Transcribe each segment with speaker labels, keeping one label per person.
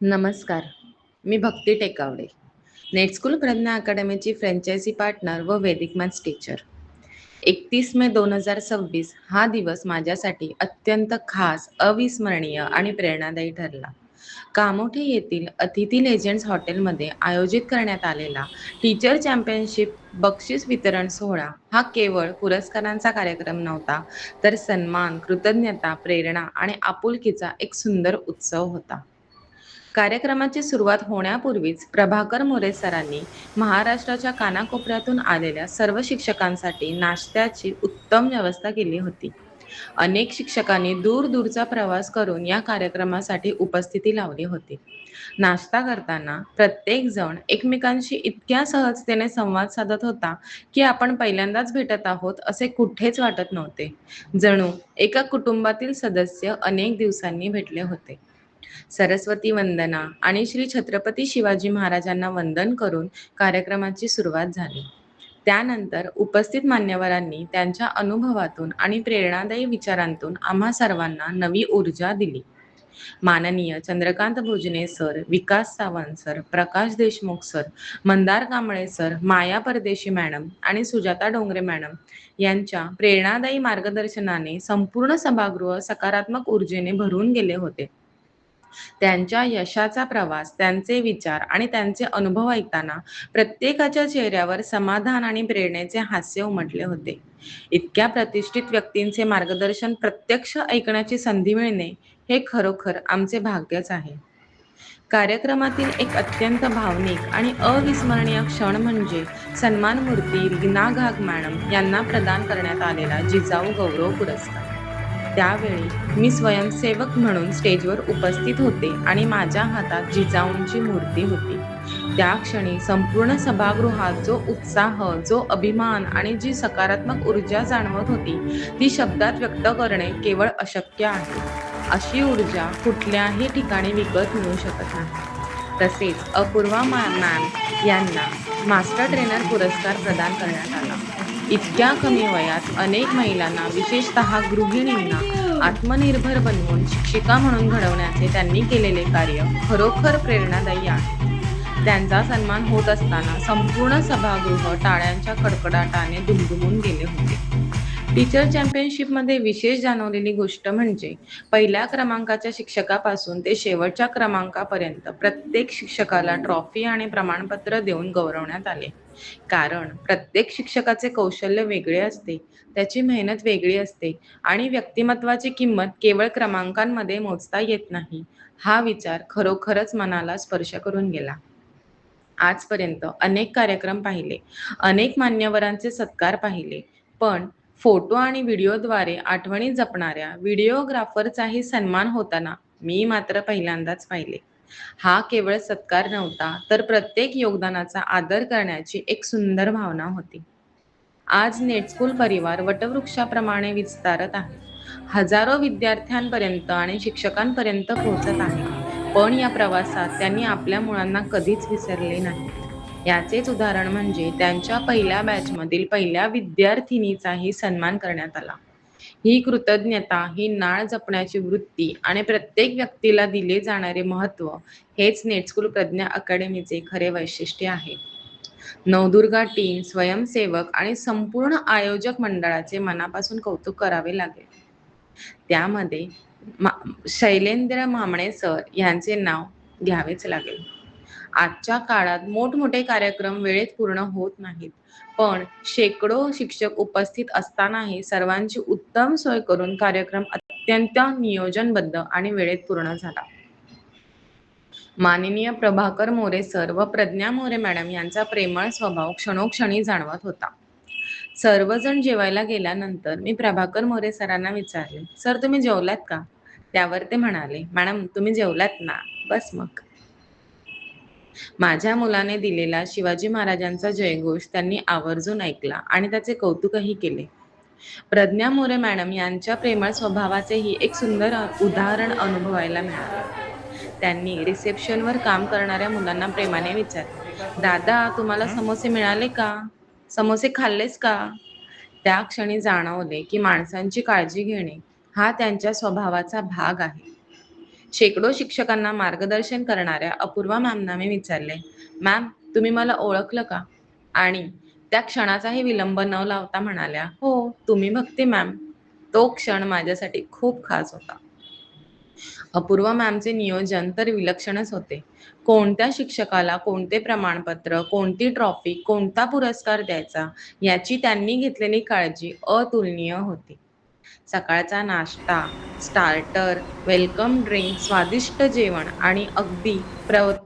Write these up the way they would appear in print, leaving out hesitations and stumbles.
Speaker 1: नमस्कार. मी भक्ती टेकावडे. नेटस्कूल Pragya अकॅडमीची franchise partner व वैदिक मॅथ्स टीचर. 31 मे 2026 हा दिवस माझ्यासाठी अत्यंत खास, अविस्मरणीय आणि प्रेरणादायी ठरला. कामोठे येथील अतिथी लेजंड्स हॉटेलमध्ये आयोजित करण्यात आलेला टीचर चॅम्पियनशिप बक्षीस वितरण सोहळा हा केवळ पुरस्कारांचा कार्यक्रम नव्हता, तर सन्मान, कृतज्ञता, प्रेरणा आणि आपुलकीचा एक सुंदर उत्सव होता. कार्यक्रमाची सुरुवात होण्यापूर्वीच प्रभाकर मोरे सरांनी महाराष्ट्राच्या कानाकोपऱ्यातून आलेल्या सर्व शिक्षकांसाठी नाश्त्याची उत्तम व्यवस्था केली होती. अनेक शिक्षकांनी दूरदूरचा प्रवास करून या कार्यक्रमासाठी उपस्थिती लावली होती. नाश्ता करताना प्रत्येक जण एकमेकांशी इतक्या सहजतेने संवाद साधत होता, की आपण पहिल्यांदाच भेटत आहोत असे कुठेच वाटत नव्हते. जणू एका कुटुंबातील सदस्य अनेक दिवसांनी भेटले होते. सरस्वती वंदना आणि श्री छत्रपती शिवाजी महाराजांना वंदन करून कार्यक्रमाची सुरुवात झाली. त्यानंतर उपस्थित मान्यवरांनी त्यांच्या अनुभवातून आणि प्रेरणादायी विचारांतून आम्हा सर्वांना नवी ऊर्जा दिली. माननीय चंद्रकांत भोजने सर, विकास सावंत सर, प्रकाश देशमुख सर, मंदार कांबळे सर, माया परदेशी मॅडम आणि सुजाता डोंगरे मॅडम यांच्या प्रेरणादायी मार्गदर्शनाने संपूर्ण सभागृह सकारात्मक ऊर्जेने भरून गेले होते. त्यांच्या यशाचा प्रवास, त्यांचे विचार आणि त्यांचे अनुभव ऐकताना प्रत्येकाच्या चेहऱ्यावर समाधान आणि प्रेरणेचे हास्य उमटले होते. इतक्या प्रतिष्ठित व्यक्तींचे मार्गदर्शन प्रत्यक्ष ऐकण्याची संधी मिळणे हे खरोखर आमचे भाग्यच आहे. कार्यक्रमातील एक अत्यंत भावनिक आणि अविस्मरणीय क्षण म्हणजे सन्मान मूर्ती रीना घाग मॅडम यांना प्रदान करण्यात आलेला जिजाऊ गौरव पुरस्कार. त्यावेळी मी स्वयंसेवक म्हणून स्टेजवर उपस्थित होते आणि माझ्या हातात जिजाऊंची मूर्ती होती. त्या क्षणी संपूर्ण सभागृहात जो उत्साह, जो अभिमान आणि जी सकारात्मक ऊर्जा जाणवत होती, ती शब्दात व्यक्त करणे केवळ अशक्य आहे. अशी ऊर्जा कुठल्याही ठिकाणी विकत मिळू शकत नाही. तसेच अपूर्वा मॅम यांना मास्टर ट्रेनर पुरस्कार प्रदान करण्यात आला. इतक्या कमी वयात अनेक महिलांना, विशेषतः गृहिणींना आत्मनिर्भर बनवून शिक्षिका म्हणून घडवण्याचे त्यांनी केलेले कार्य खरोखर प्रेरणादायी आहे. त्यांचा सन्मान होत असताना संपूर्ण सभागृह टाळ्यांच्या कडकडाटाने दुमदुमून गेले होते. टीचर चॅम्पियनशिपमध्ये विशेष जाणवलेली गोष्ट म्हणजे पहिल्या क्रमांकाच्या शिक्षकापासून ते शेवटच्या क्रमांकापर्यंत प्रत्येक शिक्षकाला ट्रॉफी आणि प्रमाणपत्र देऊन गौरवण्यात आले. कारण प्रत्येक शिक्षकाचे कौशल्य वेगळे असते, त्याची मेहनत वेगळी असते आणि व्यक्तिमत्वाची किंमत केवळ क्रमांकांमध्ये मोजता येत नाही. हा विचार खरोखरच मनाला स्पर्श करून गेला. आजपर्यंत अनेक कार्यक्रम पाहिले, अनेक मान्यवरांचे सत्कार पाहिले, पण फोटो आणि व्हिडिओद्वारे आठवणी जपणाऱ्या व्हिडिओग्राफरचाही सन्मान होताना मी मात्र पहिल्यांदाच पाहिले. हा केवळ सत्कार नव्हता, तर प्रत्येक योगदानाचा आदर करण्याची एक सुंदर भावना होती. आज नेटस्कूल परिवार वटवृक्षाप्रमाणे विस्तारत आहे. हजारो विद्यार्थ्यांपर्यंत आणि शिक्षकांपर्यंत पोहोचत आहे. पण या प्रवासात त्यांनी आपल्या मुळांना कधीच विसरले नाहीत. याचेच उदाहरण म्हणजे त्यांच्या पहिल्या बॅचमधील पहिल्या विद्यार्थिनीचाही सन्मान करण्यात आला. ही कृतज्ञता, ही नाळ जपण्याची वृत्ती आणि प्रत्येक व्यक्तीला दिले जाणारे महत्त्व हेच नेटस्कूल प्रज्ञा अकॅडमीचे खरे वैशिष्ट्य आहे. नवदुर्गा टीम, स्वयंसेवक आणि संपूर्ण आयोजक मंडळाचे मनापासून कौतुक करावे लागेल. त्यामध्ये मा शैलेंद्र मामणे सर यांचे नाव घ्यावेच लागेल. आजच्या काळात मोठमोठे कार्यक्रम वेळेत पूर्ण होत नाहीत. पण शेकडो शिक्षक उपस्थित असतानाही सर्वांची उत्तम सोय करून कार्यक्रम अत्यंत नियोजनबद्ध आणि वेळेत पूर्ण झाला. माननीय प्रभाकर मोरे सर व प्रज्ञा मोरे मॅडम यांचा प्रेमळ स्वभाव क्षणोक्षणी जाणवत होता. सर्वजण जेवायला गेल्यानंतर मी प्रभाकर मोरे सरांना विचारले, "सर तुम्ही जेवलात का?" त्यावर ते म्हणाले, "मॅडम तुम्ही जेवलात ना? बस मग." माझ्या मुलाने दिलेला शिवाजी महाराजांचा जयघोष त्यांनी आवर्जून ऐकला आणि त्याचे कौतुकही केले. प्रज्ञा मोरे मॅडम यांच्या प्रेमळ स्वभावाचेही एक सुंदर उदाहरण अनुभवायला मिळाले. त्यांनी रिसेप्शनवर काम करणाऱ्या मुलांना प्रेमाने विचारले, "दादा तुम्हाला समोसे मिळाले का? समोसे खाल्लेस का?" त्या क्षणी जाणवले की माणसांची काळजी घेणे हा त्यांच्या स्वभावाचा भाग आहे. शेकडो शिक्षकांना मार्गदर्शन करणाऱ्या अपूर्वा मॅमना मी विचारले, "मॅम, तुम्ही मला ओळखलं का?" आणि त्या क्षणाचाही विलंब न लावता म्हणाल्या, "हो, तुम्ही भक्ती मॅम." तो क्षण माझ्यासाठी खूप खास होता. अपूर्वा मॅमचे नियोजन तर विलक्षणच होते. कोणत्या शिक्षकाला कोणते प्रमाणपत्र, कोणती ट्रॉफी, कोणता पुरस्कार द्यायचा याची त्यांनी घेतलेली काळजी अतुलनीय होती. सकाळचा नाश्ता, स्टार्टर, वेलकम ड्रिंक, स्वादिष्ट जेवण आणि अगदी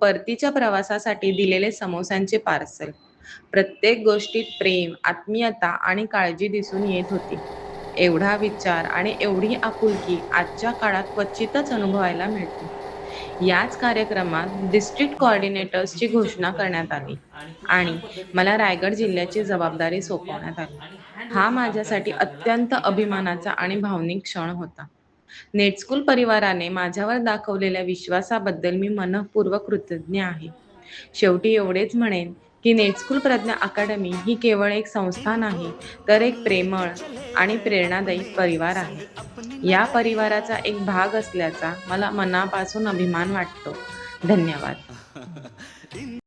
Speaker 1: परतीच्या प्रवासासाठी दिलेले समोस्यांचे पार्सल. प्रत्येक गोष्टीत प्रेम, आत्मीयता आणि काळजी दिसून येत होती. एवढा विचार आणि एवढी आपुलकी आजच्या काळात क्वचितच अनुभवायला मिळते. याच कार्यक्रमात डिस्ट्रिक्ट कोऑर्डिनेटर्सची घोषणा करण्यात आली
Speaker 2: आणि खूप छान
Speaker 1: आणि
Speaker 2: पद्धतीने
Speaker 1: मला
Speaker 2: तुम्ही
Speaker 1: रायगड जिल्ह्याची
Speaker 2: सर्वांना
Speaker 1: जबाबदारी
Speaker 2: समजून घेतल्यात
Speaker 1: सोपवण्यात आली.
Speaker 2: आणि
Speaker 1: हा
Speaker 2: हँडओव्हरचं काम
Speaker 1: माझ्यासाठी
Speaker 2: करायचं आहे आपल्याला.
Speaker 1: अत्यंत
Speaker 2: हे त्याने फार
Speaker 1: अभिमानाचा आणि
Speaker 2: केलं.
Speaker 1: भावनिक क्षण होता. नेटस्कूल परिवाराने माझ्यावर दाखवलेल्या विश्वासाबद्दल मी मनःपूर्वक कृतज्ञ आहे. शेवटी एवढेच म्हणेन, की नेटस्कूल प्रज्ञा अकादमी ही केवळ एक संस्था नाही, तर एक प्रेमळ आणि प्रेरणादायी परिवार आहे. या परिवाराचा एक भाग असल्याचा मला मनापासून अभिमान वाटतो. धन्यवाद.